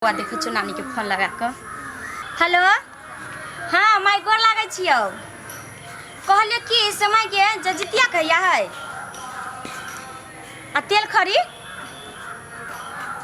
देखो छो नानी के फोन लगा कर। हेलो हाँ माई गोर लागै छियौ। कहलियो कि समय के जजितिया कहिया है आ तेल खरी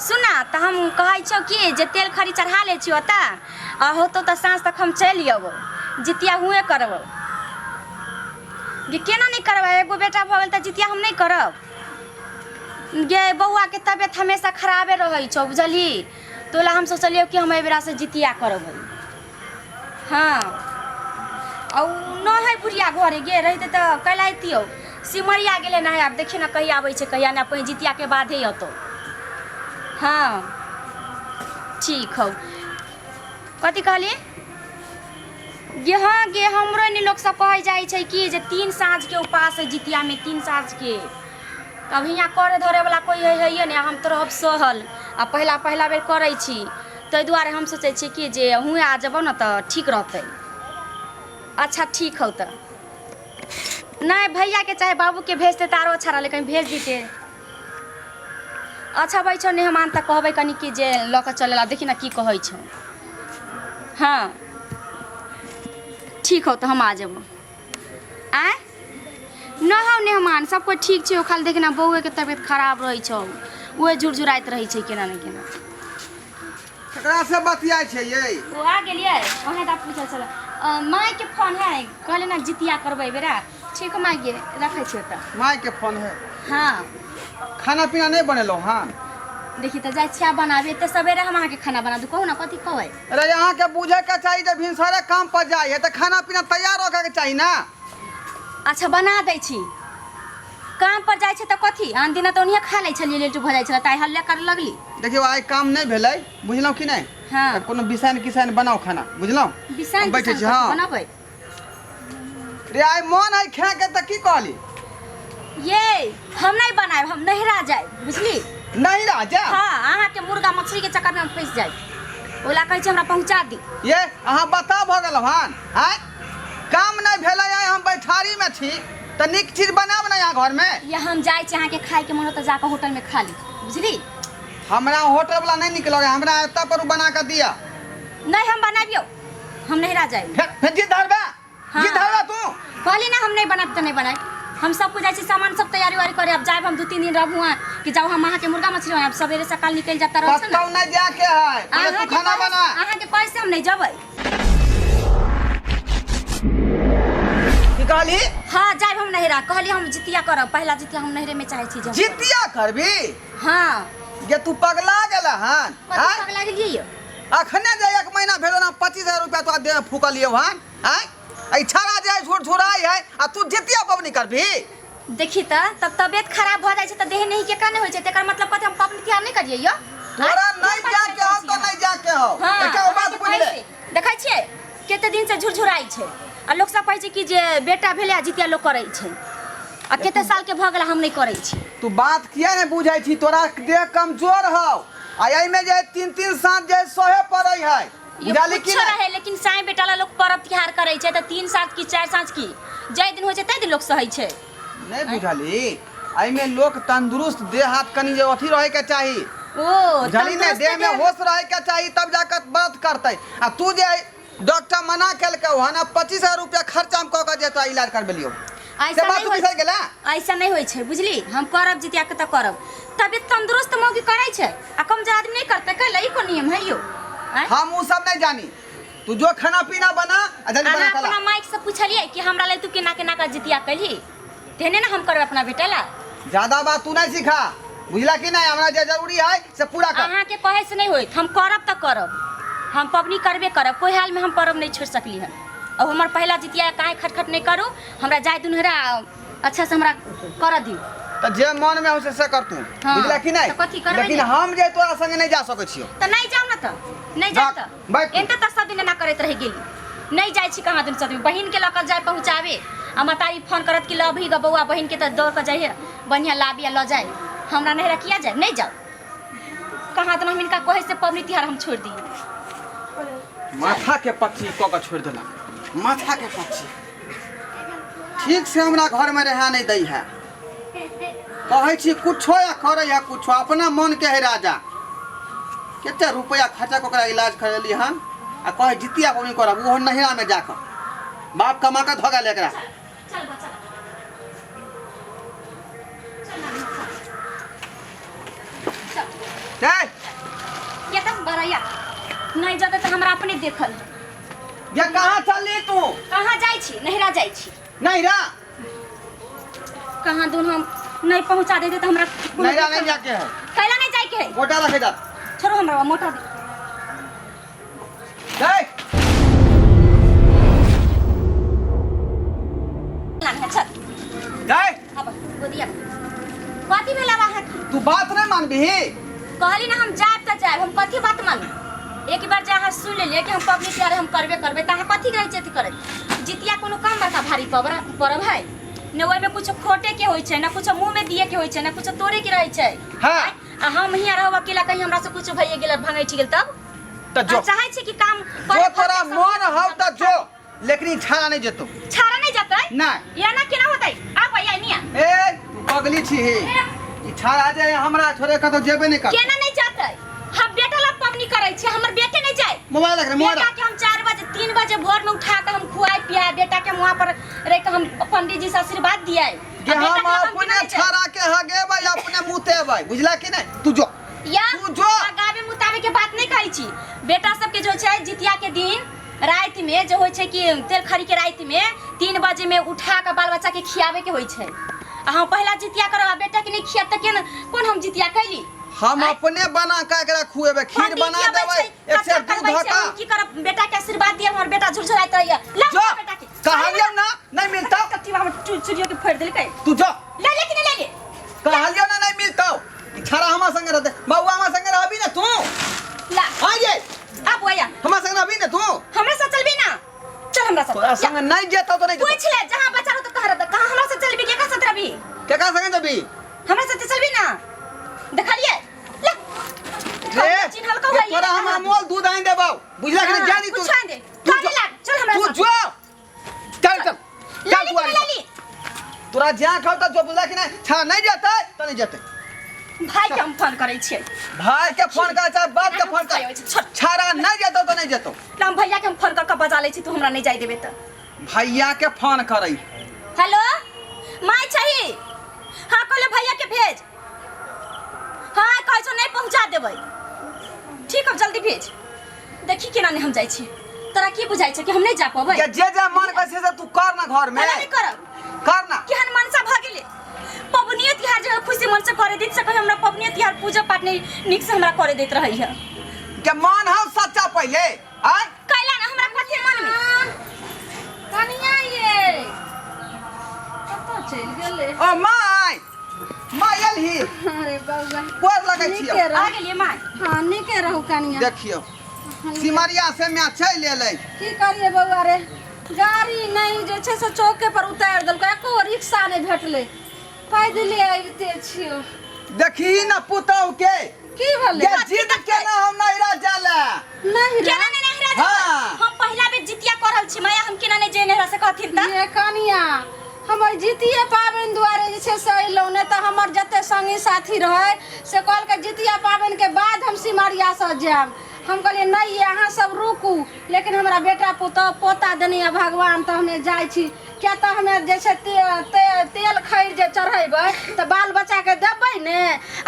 सुना त हम कहै छौ कि जे तेल खरी चढ़ा ले छियो त आ होतो त सांझ तक हम चल अबो जितिया हुए करबो। गे केना नहीं करब, एगो बेटा भ गेल त जितिया हम नहीं करब। गे बउआ के तबियत हमेशा खराबे रहै छौ बुझली, तोला हम सोचलियो कि हम एबेरा से जितिया करब। हाँ औ न है बुढ़िया घरे गे रहते त कैलाइतियो, सिमरिया गेले ना है। अब देखिए ना कहीं आबै छै कहिया ना, पहि जितिया के बाद ही अतो। हाँ ठीक हौ। कथी कहली गे? हाँ गे हमरो नि लोग सब कह जाय छै कि जे 3 साँझ के उपास है जितिया में, 3 साँझ के। तब हियाँ करे धरे वाला कोई है ने, हम तो रहब सहल आ पहला बेर करे छी, ताहि दुआरे हम सोचे छी कि जे हुए आ जब न त ठीक रहते। अच्छा ठीक हो त नहीं भैया के चाहे बाबू के भेजते तारो अच्छा रहा, लेकिन भेज दीते। अच्छा भाई छो मेहमान तक कहबे कनी कि जे ल के चलेला, देखी ना की कहै छौ। हाँ ठीक हो तो हम आ जब। आय न हो मेहमान सब कोई ठीक छे, खाली देखना बउए के तबियत खराब रही छौ, वो झुरझुराइत रही छे केना न केना। ककरा से बतियाय छे ये? वो आ गेलिए ओहे दा पूछल छला। माई के फोन है, कहले ना जितिया करबै बेरा। ठीक माई गे रखै छियो त। माई के फोन है? हाँ खाना पीना नहीं बनेलो हां? देखी त जाय छिया बनाबे त सवेरे हम आके खाना बना दू। कहू ना कथी कहै? अरे यहाँ के बुझे के चाहिए जे भिनसरे काम पर जाय है त खाना पीना तैयार रखे के चाहिए ना। अच्छा बना दै छी। काम पर जाय छै त कथी आन दिन त ओनिए खा लै छलिए, लेट भ जाय छला ताई हल्ला कर लगली। देखियो आइ काम नहीं भेलै, बुझलौ कि नहीं? हाँ कोनो बिसाइन किसान बनाओ खाना, बुझलौ? बिसाइन बैठे छी। हां बनाबै रे आइ मन है खा के त की कहली? ये हम नहीं बनाए, हम नहिरा जाए बुझली। नहीं राजा हाँ अहाँ के मुर्गा मछली के चक्कर में हम फंस जाए, ओला कहै छै हमरा पहुंचा दी। ये अहाँ बता भ गेल हन आइ काम नहीं भेलै, आइ हम बैठारी में छी त नीक चीज बनाब ना यहाँ घर में। या हम जाय छी, अहाँ के खाए के मन हो त जाके होटल में खा ली बुझली। हमरा होटल वाला नहीं निक लगे, हमरा एता पर बना के दिया। नहीं हम बनाबियो, हम नहिरा जाए। फिर जिद धरबा? हाँ। जिद धरबा तू? कहली ना हम नहीं बनाब त नहीं बनाए। हम सब कुछ जाय छी, सामान सब तैयारी वारी करे। अब जाए हम 2-3 दिन रहबू कि जाओ हम अहाँ के मुर्गा मछली बनाब, सवेरे सकाल निकल जाता रह छ ना। कतौ नहीं जाके है, पहले तू खाना बना। अहाँ के पैसे हम नहीं जबै। की कहली? हां जाए हम नहिरा, कहली हम जितिया करब, पहला जितिया हम नहिरे में चाहे छी जब। जितिया करबी? हां ये तू पगला गेला हन? कथि पगला गेलिए यो? अखने जे 1 महीना भेलो ना 25,000 रुपया तो दे फूकलियो हन। हैं ऐ छाड़ा जे झुरझुराई है आ तू जितिया पबनी करबी? देखी त तब तबियत खराब भ जाय छै त देह नहीं के का नहीं होय छै, तेकर मतलब कथि हम पबनी तिहार नहीं करिए यो? तोरा नहीं जाके हो तो नहीं जाके हो। एके बात बुझ ले। देखै छियै केते दिन से झुरझुराई छै आ लोग सब कहै छै कि जे बेटा भेले आ जितिया लोग करै छै, आ केते साल के भ गेला हम नहीं करै छी। तू बात किया नहीं बुझै छी? तोरा देह कमजोर हो आ एई में जे 3-3 साँझ जे सोहे पड़ै है, बुझाली कि नहीं? रहे लेकिन साई बेटा ला लोग पर्व तिहार करे छै त 3 साँझ की 4 साँझ की जय दिन होय छै तै दिन लोग सहै छै। नहीं बुझाली एई में लोग तंदुरुस्त देह हाथ कनी जे अथी रहे के चाहिए। ओ बुझाली ने देह में होश रहे के चाहिए तब जाकर बात करते। आ तू जे डॉक्टर मना केलके हन 25,000 रुपया खर्चा हम क के जेता इलाज करबेलियो। ऐसा नहीं होय छै गेला, ऐसा नहीं होय छै बुझली। हम करब जितिया के त करब, तबियत तंदुरुस्त मौगी करे छै आ कमजोर आदमी नहीं करते। कल ई को नियम है यो? हम उ सब नहीं जानी। तू जो खाना पीना बना आ जल्दी बना अहाँ अपना माइक से पूछलिए कि हमरा ले तू केना केना का जितिया कली, तेने ना हम करब अपना बेटा ला। ज्यादा बात तू नहीं सीखा, बुझला कि नहीं? हमरा जे जरूरी है से पूरा कर। अहाँ के कहे से नहीं होय, हम करब त करब, हम पबनी करबे करब, कोई हाल में हम पर्व नहीं छोड़ सकली हन। अब हमर पहला जितिया काहे खटखट नहीं करू, हमरा जाय दुनहरा अच्छा से हमरा कर दी। त जे मन में हो से कर तू, हाँ। बुझला कि नहीं? तो कथी करबै लेकिन नहीं? हम जे तोरा संगे नहीं जा सकै छियो। त नहीं जाऊ ना, त नहीं जाऊ त बैठ। एते त सब दिन ना करत रह गेली, नहीं जाय छी कहां दिन सब दिन। बहिन के लक जाय पहुंचावे आ मतारी फोन करत कि ल भी ग बउआ बहिन के त दौड़ के जाइए बढ़िया लाबिया ल जाए, हमरा नहिरा किया जाए? नहीं जाऊ कहां दिन हम इनका कहे से पबनी तिहार हम छोड़ दी। माथा के पक्षी क के छोड़ देला, माथा के पक्षी ठीक से हमरा घर में रहा नहीं दै है। कहै छी कुछो या करे या कुछो, अपना मन के है राजा। केते रुपया खर्चा क के इलाज करली हन आ कहे जितिया पानी करब वो नहिरा में जाकर बाप कमा के धोगा लेकरा चल बच्चा चल ये तो बरैया नहीं जगह तो हमरा अपने देखल ये कहां चलली तू कहाँ जाइ छी नहिरा जाइ छी नहिरा कहाँ दूर हम नहीं पहुंचा देते तो हमरा नहिरा नहीं जाके है कैला नहीं जाए के है गोटा रखे जा छोड़ो हमरा मोटा दे चल लान चल चल अब गोदिया कथी भेला बा तू बात नहीं मानबी कहली ना हम जाब त जाब हम कथी बात मानू एक बार जहाँ सुन ले कि हम पब्लिक यार हम करबे तहाँ कथी रहे छै करे जितिया कोनो काम बड़का भारी परब है न ओइ में कुछ खोटे के होय छै न कुछ मुंह में दिए के होय छै न कुछ तोड़े के रहे छै हां आ हम हिया रहब अकेला कहीं हमरा से कुछ भइए गेल भांगै छी गेल तब त जो चाहे छी कि काम जो तोरा मन हौ त जो लेकिन छाड़ा नहीं जेतो छाड़ा नहीं जातै ना या ना केना होतै आ भैया निया ए तू पगली छी ई छाड़ा जे हमरा छोड़े कतो जेबे नहीं कर केना नहीं जातै हम बेटा ला पवनी करै छी हमर बेटे नहीं जाय मोबाइल रख मोबाइल बेटा के हम 4 बजे 3 बजे भोर में उठा के हम खुआई पियाई बेटा के मुंह पर रह के हम पंडित जी से आशीर्वाद दिए कि हम अपने छाड़ा के हगे भाई अपने मुते भाई बुझला कि नहीं तू जो या तू जो गावे मुताबिक के बात नहीं कहै छी बेटा सब के जो छै जितिया के दिन रात में जो होय छै कि तेल खरी के रात में 3 बजे में उठा के बाल बच्चा के खियावे के होय छै आ हम पहला जितिया करबा बेटा के नहीं खिया त केन कोन हम जितिया कैली हम अपने बना के एकरा खुएबे खीर बना देबै एक से दूध हका की करब बेटा के आशीर्वाद दिए हमर बेटा झुरझुराइत रहैया ला बेटा के कहलियो ना नहीं मिलता कत्ती हम चुरियो के फोड़ देलकै तू जा ले ले कि नहीं ले ले कहलियो ना नहीं मिलता छाड़ा हमरा संगे रहते बउआ हमरा संगे रहबी ना तू ला आ जे अब भैया हमरा संगे रहबी ना तू हमरा से चलबी ना चल हमरा से तोरा संगे नहीं जेतो तो नहीं जेतो पूछ ले जहां बच्चा तो कह रहा कहां हमरा से चलबी के का से रहबी केका संगे जबी हमरा से चलबी ना देखलिए रे तोरा हमरा मोल दूध आइन देबौ बुझला कि नहीं जानी तू कुछ आइन दे काहे लाग चल हमरा तू जो चल चल चल तू आ तोरा जहाँ खाओ तो जो बुझला कि नहीं छाड़ा नहीं जाते तो नहीं जाते भाई के हम फोन करै छियै भाई के फोन कर चाहे बाप के फोन कर छाड़ा नहीं जेतो तो नहीं जेतो हम भैया के हम फोन करके बजा लै छी तू हमरा नहीं जाय देबे त भैया के फोन करई हेलो माय चाहिए हां कहले भैया के भेज हां कहै छौ नहीं पहुंचा देबै ठीक है जल्दी भेज देखी केना नहीं हम जाय छी तोरा की बुझाइ छै कि हम नहीं जा पबै जे मन कर से तू कर ना घर में नहीं करब कर ना केहन मनसा भ गेले पबनी तिहार जे खुशी मन से करे दैत सकै हमरा पबनी तिहार पूजा पाठ नहीं निक से हमरा करे दैत रहै है के मन हो सच्चा पहले आ कैला ना हमरा कथि मन में कनिया ये कतो चल गेले ओ माय मायल ही अरे बाबा कोर लगे छियो आ गेलिए माय हाँ निके रहू कनिया देखियो सिमरिया से मैं चल लेलै की करिए बउआ रे गाड़ी नहीं जे छै से चौके पर उतार देलकै एको रिक्शा नहीं भेटले पैदले आबिते छियो देखी ना पुतौ के की भेले ये जिद के ना हम नहिरा जाला नहीं रे केना नहीं नहिरा हाँ। हम पहला बेर जितिया करल छी माया हम केना नहीं जे नहिरा से कहथिन त ये कनिया हमर जितिया पाबनि दुआरे जे छै से अइलौ ने त हमर जते संगी साथी रहे से कहल के जितिया पाबनि के बाद हम सिमरिया से जाब हम कहलिए नहीं यहाँ सब रुकू लेकिन हमरा बेटा पोता देनी है भगवान तो हमें जाय छी क्या तो हमें जैसे तेल खैर जे चढ़ेबै तो बाल बच्चा के देबै ने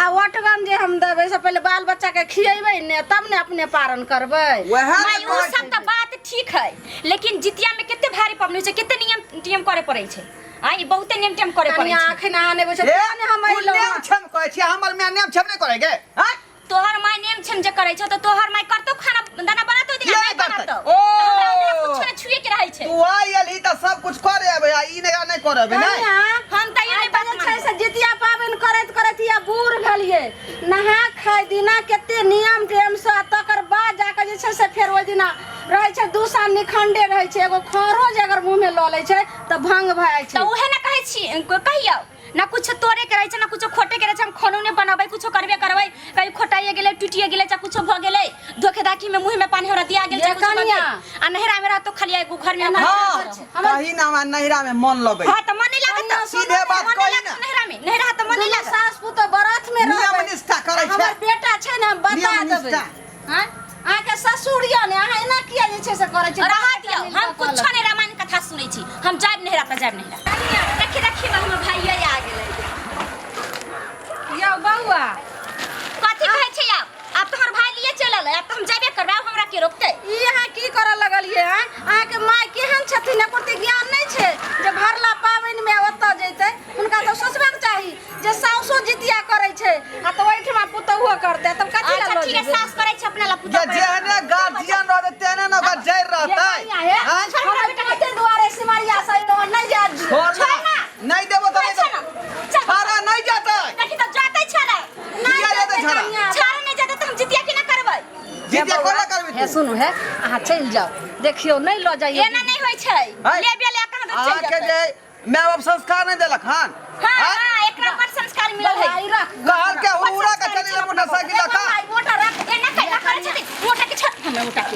आ ओटगन जे हम देबै से पहले बाल बच्चा के खियेबै ने तब ने अपने पारण करबै माय वो सब त बात ठीक है लेकिन जितिया में कितने भारी पबनी छै कितने नियम करे पड़ै छै आई बहुते नियम टेम करे पड़ै कनिया छै आखिन आने बसे ने हम अइलौ नियम छम कहै छी हमर में नियम छम नहीं करेगे हां तोहर माय नेम छम जे करै छौ त तोहर माय करतो खाना दाना बनातो दिया ये नहीं बनातो करतै। ओ। हमरा कुछ न छुए के रहै छै तू आयल ही त सब कुछ करे अबे ई नहीं करबे नहीं कनिया हम त ये बात छै से जितिया पाबनि करैत करैत या बूढ़ भेलिए नहा खाय दिना केते नियम टेम से तकर बाद जाके जे छै से फेर ओइ दिना रहै छै दूसरा निखंडे रहै छै एगो खरो जे अगर मुंह में ल लै छै त भंग भ जाइ छै त उहे न कहै छी कहियो ना कुछ तोरे के रहै छै ना कुछ खोटे के रहै छै हम खानो ने बनाबै कुछ करबे करबै कहीं खोटाइए गेलै टूटिए गेलै चा कुछ भ गेलै धोखेधाकी में मुंह में पानी हमरा दिया गेल ये कनिया। आ नहरा में रहतो खाली एगो घर में हां कहीं ना हमरा नहिरा में मन लगे हां त मन नहीं लागत सीधे बात मन कही नहीं ना। लागत नहरा में नहरा त मन नहीं दुनू लागत सास पुत बरत में नियम रहबै निष्ठा करै छै हमर बेटा छै ने बता नियम देबै निष्ठा हां आ के ससुरिया ने आ एना किया जे छै से करे छै रहा दियो हम कुछ नहीं रामायण कथा सुनै छी हम जाब नहीं रहता जाब नहीं देखी देखी हमर भाइया आ गेलै यौ बौआ कथी कहै छै आप तोहर भाई लिए चलल अब तो हम जाबे करबा हमरा के रोकते ई अहाँ की करऽ लगलिए हैं अहाँ के माय केहन छथिन एकोरती ज्ञान नहीं छै जे भरला पाबनि में ओतऽ जैते हुनका तो सोचबाक चाही जे साउसो जितिया करे छै आ तो ओइठमा पुतहुओ करते तब कथी ला अच्छा ठीक है सास करे छै अपना ला पुता जे जेहने गार्जियन रहते तेने न ओकर जैर रहतै हमर बेटा दुआरे सिमरिया सैलो नहीं जा छोड़ ना नहीं देबो तो छाड़ा नहीं जाता देखी तो जाते छाड़ा किया जाते छाड़ा छाड़ा नहीं जाते तो हम जितिया के ना करबै जितिया कोना करबे हे सुनु हे अहाँ चल जाओ देखियो नहीं लो जाइए एना नहीं होय छै लेबे ले कहां तक चल के जाते जे माय बाप संस्कार नहीं देलक हन हां एकरा पर संस्कार मिलल है कहल के उड़ा के चली मोटरसाइकिल का मोटा रख एना कैला करे छै मोटा के छोड़ हमरा मोटा के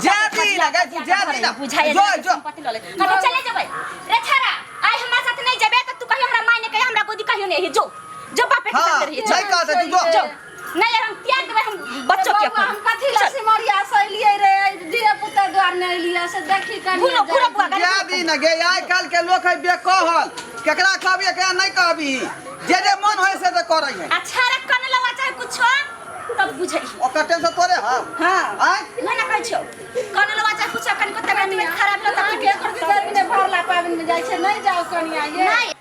जाती लगे जाती ना बुझाय जो जो संपत्ति लले हम चले जेबै रे छाड़ा आइ हमरा साथ नहीं जेबे त तू कहियो हमरा माय ने कहि हमरा गोदी कहियो नहीं जो बापे के साथ रही नहीं कहते तू जो नहीं हम त्याग देबै हम बच्चों के हम कथी ला सिमरिया सैलिए रे दिए पुत्र द्वार नहीं लिया से देखी कनी घुलो घुलो बुआ जादी न गे आइ काल के लोग है बेकहल केकरा कहबी केकरा नहीं कहबी जे मन होय से तो करई है अच्छा रे कन लवा चाहे कुछो तब बुझै ओकर टेंशन तोरे हम हां आइ नहीं ना कहै छौ कन लवा चाहे कुछो कन को तबियत खराब ल तब के कर गर्मी ने भरला पाबन में जाय छै नहीं जाओ कनिया ये नहीं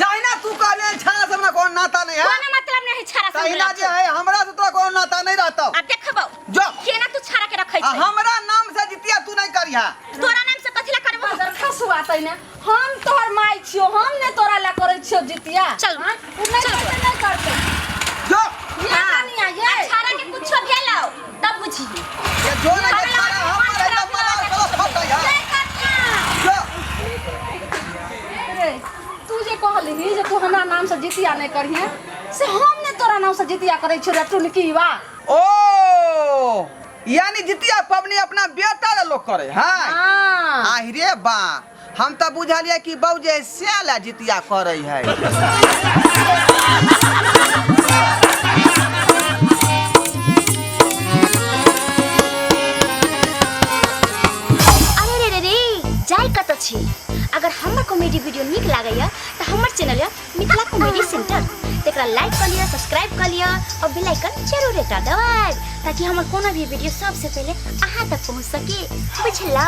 जाई ना तू कहबे छाड़ा से हमरा कोन नाता नहीं है कोनो मतलब नहीं छाड़ा से तहिना जे है हमरा से तोरा कोन नाता नहीं रहता अब देखबौ जो केना तू छाड़ा के रखै आ छै हमरा नाम से जितिया तू नहीं करिहा तोरा नाम से कथि ला करबो बाजार खसुआ तै ने हम तोहर माय छियो हम ने तोरा ला करे छियो जितिया चल उ नहीं करते जो ये कनिया ये छाड़ा के कुछो भेलौ तब बुझी ये जो ना के छाड़ा हम रे तब मला चलो फट जा जो रे तू जे कहली जे तू हमरा नाम से जितिया नहीं करिहे से हम ने तोरा नाम से जितिया करे छियो रे टुनकी बा ओ यानी जितिया पबनी अपना बेटा ला लोग करे हां हां आहि रे बा हम तो बुझलिए कि बौ जे सेला जितिया करे है जाय कत छी अगर हमर कॉमेडी वीडियो निक लागैया त हमर चैनल या मिथिला कॉमेडी सेंटर तेकरा लाइक कर लिया सब्सक्राइब कर लिया और बेल आइकन जरूर दबा दबाएब ताकि हमर कोनो भी वीडियो सबसे पहले अहां तक पहुंच सके बुझला